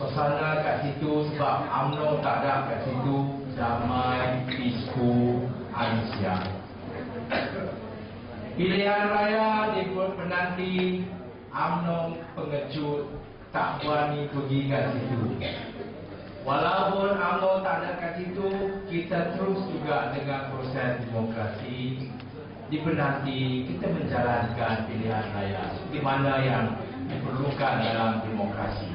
suasana kat situ sebab UMNO tak ada kat situ, damai, peaceful, ansiang. Pilihan raya di penanti UMNO pengejut tak berani pergi kat situ. Walaupun UMNO tak ada kat situ, kita terus juga dengan proses demokrasi di penanti kita menjalankan pilihan raya di mana yang diperlukan dalam demokrasi.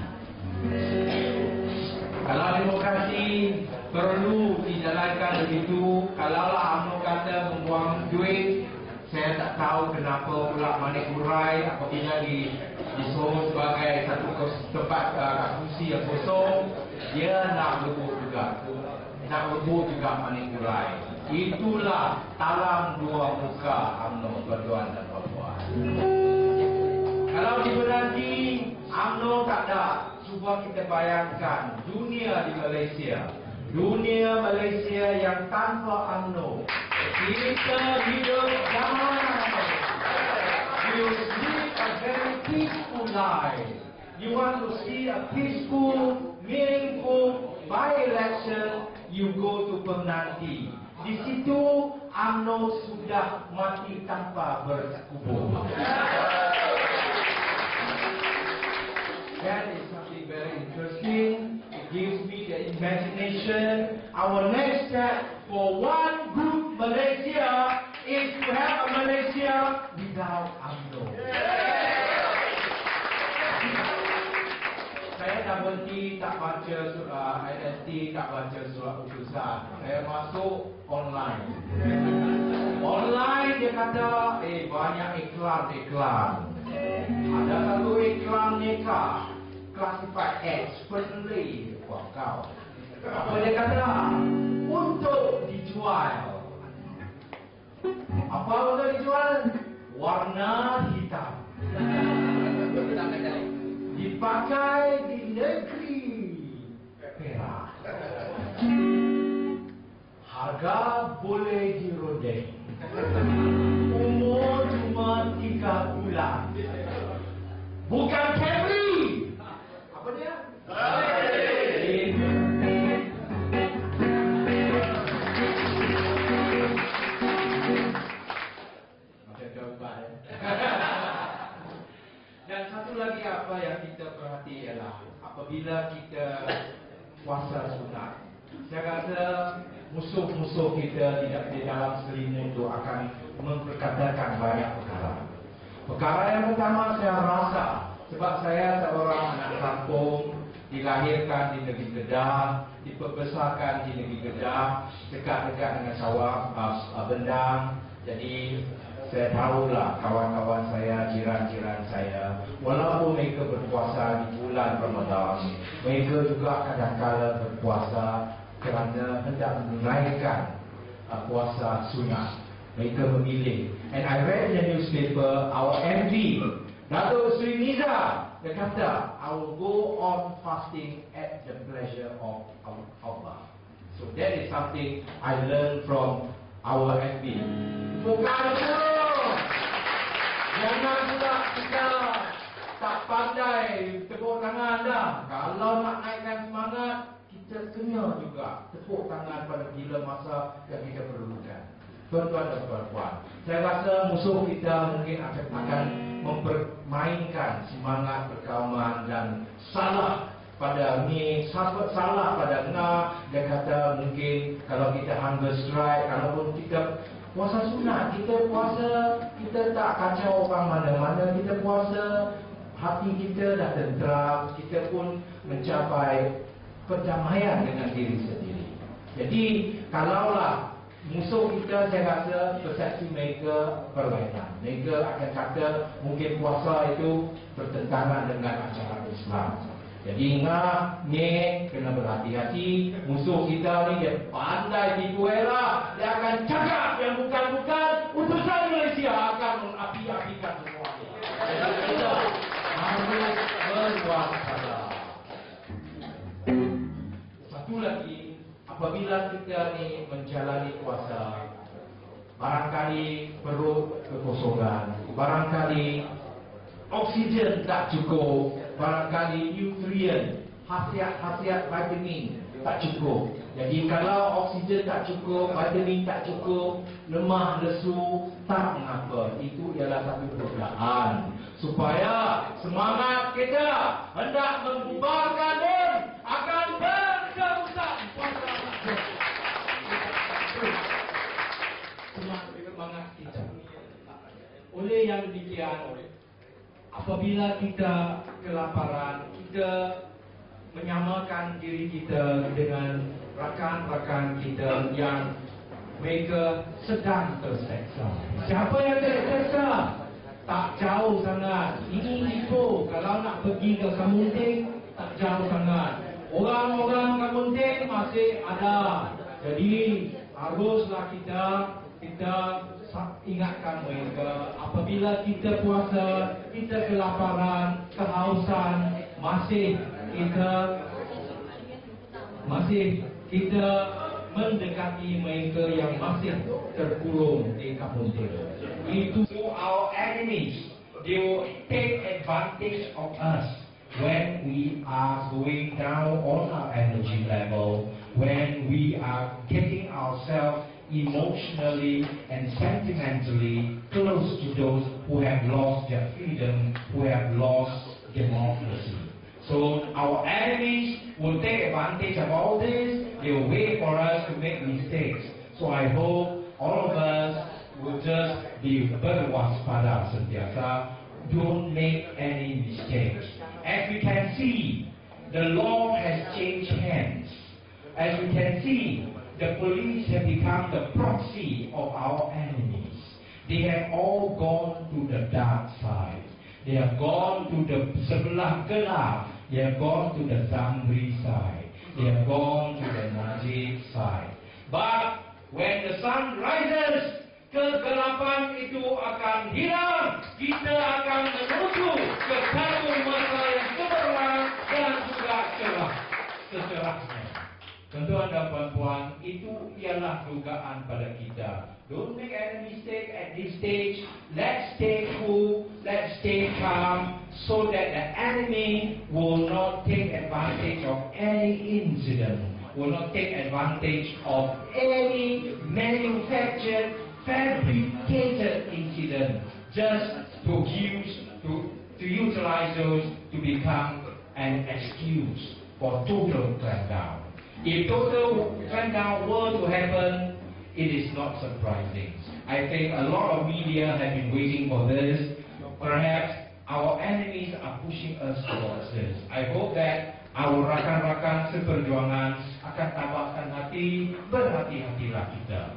Kalau demokrasi perlu dijalankan begitu, kalaulah UMNO kata membuang duit, saya tak tahu kenapa pula Manik Hurai apabila disuruh sebagai satu tempat kursi yang kosong, dia nak rebut juga Manik Hurai. Itulah talang dua muka UMNO, tuan-tuan dan puan-puan. Kalau di penanti UMNO tak ada, cuba kita bayangkan dunia di Malaysia. Dunia Malaysia yang tanpa UMNO, kita hidup damai. You live a very peaceful life. You want to see a peaceful, meaningful by-election, you go to penanti. Di situ UMNO sudah mati tanpa berkubur. That is something very interesting. It gives me the imagination. Our next step for one good Malaysia is to have a Malaysia without UMNO. Saya dah berhenti tak baca INST, tak baca surat putusan. Saya masuk online. Online dia kata, banyak iklan. Ada satu iklan nikah, classified X, friendly. Wah kau. Apa dia kata? Untuk dijual. Apa untuk dijual? Warna hitam. Dipakai di negeri Perak. Harga boleh dirodek. Umur cuma 3 bulan. Bukan Camry. Apa dia? Macam gambar. Dan satu lagi apa yang kita perhati ialah apabila kita puasa sunat, saya rasa musuh-musuh kita di dalam selimut itu akan memperkatakan banyak perkara. Perkara yang pertama saya rasa, sebab saya seorang anak kampung, dilahirkan di negeri Kedah, dibesarkan di negeri Kedah, dekat-dekat dengan sawah Bendang. Jadi saya tahulah kawan-kawan saya, jiran-jiran saya, walaupun mereka berpuasa di bulan Ramadan, mereka juga kadang-kadang berpuasa kerana hendak menunaikan puasa sunat. Mereka memilih. And I read in the newspaper, our MD, Dato' Sri Niza, dia kata, I will go on fasting at the pleasure of Allah. So that is something I learned from our MD. Bukan itu. Jangan pula kita tak pandai tepuk tangan dah. Kalau nak naikkan semangat, kita kena juga tepuk tangan pada bila masa yang kita perlukan. Tuan-tuan dan puan-puan, saya rasa musuh kita mungkin akan mempermainkan semangat berkauman dan salah pada ni, salah pada Ngah. Dia kata mungkin kalau kita hunger strike, kalaupun kita puasa sunat, kita puasa, kita tak kacau orang mana-mana, kita puasa, hati kita dah tenteram, kita pun mencapai perdamaian dengan diri sendiri. Jadi kalaulah musuh kita, saya rasa persepsi mereka permainan. Mereka akan kata mungkin puasa itu bertentangan dengan ajaran Islam. Jadi ingat, ni kena berhati-hati. Musuh kita ni dia pandai tipu era. Dia akan cakap yang bukan-bukan. Utusan Malaysia akan mengapi-apikan semuanya. Jadi kita harus berwaspada. Satu lagi, apabila kita ni menjalani puasa, barangkali perut kekosongan, barangkali oksigen tak cukup, barangkali nutrien khasiat vitamin tak cukup. Jadi kalau oksigen tak cukup, vitamin tak cukup, lemah, lesu, tak mengapa. Itu ialah satu perbezaan supaya semangat kita hendak membubarkan dan akan berterusan. Semangat kita. Oleh yang demikian, apabila kita kelaparan, kita menyamakan diri kita dengan rakan-rakan kita yang mereka sedang terseksa. Siapa yang terseksa? Tak jauh sangat. Ini Ipoh. Kalau nak pergi ke Kamunting, tak jauh sangat. Orang-orang Kamunting masih ada. Jadi haruslah kita ingatkan mereka, apabila kita puasa, kita kelaparan, kehausan, masih kita mendekati mereka yang masih terkurung di Kamunting. Itu our enemies, they will take advantage of us when we are going down on our energy level, when we are getting ourselves emotionally and sentimentally close to those who have lost their freedom, who have lost democracy. So our enemies will take advantage of all this. They will wait for us to make mistakes. So I hope all of us will just be berwaspada sentiasa. Don't make any mistakes. As we can see, the law has changed hands. As we can see, the police have become the proxy of our enemies. They have all gone to the dark side. They have gone to the sebelah gelap. They have gone to the Zamri side. They have gone to the Najib side. But when the sun rises, kegelapan itu akan hilang. Kita akan menuju ke satu masa yang cemerlang dan juga cerah secerahnya. Tuan-tuan dan puan-puan, itu ialah dugaan pada kita. Don't make any mistake at this stage. Let's stay cool, let's stay calm, so that the enemy will not take advantage of any incident, will not take advantage of any manufactured, fabricated incident, just to utilize those to become an excuse for total crackdown. If total crackdown were to happen, it is not surprising. I think a lot of media have been waiting for this. Perhaps our enemies are pushing us towards this. I hope that our rakan-rakan seperjuangan akan tabahkan hati, berhati-hatilah kita.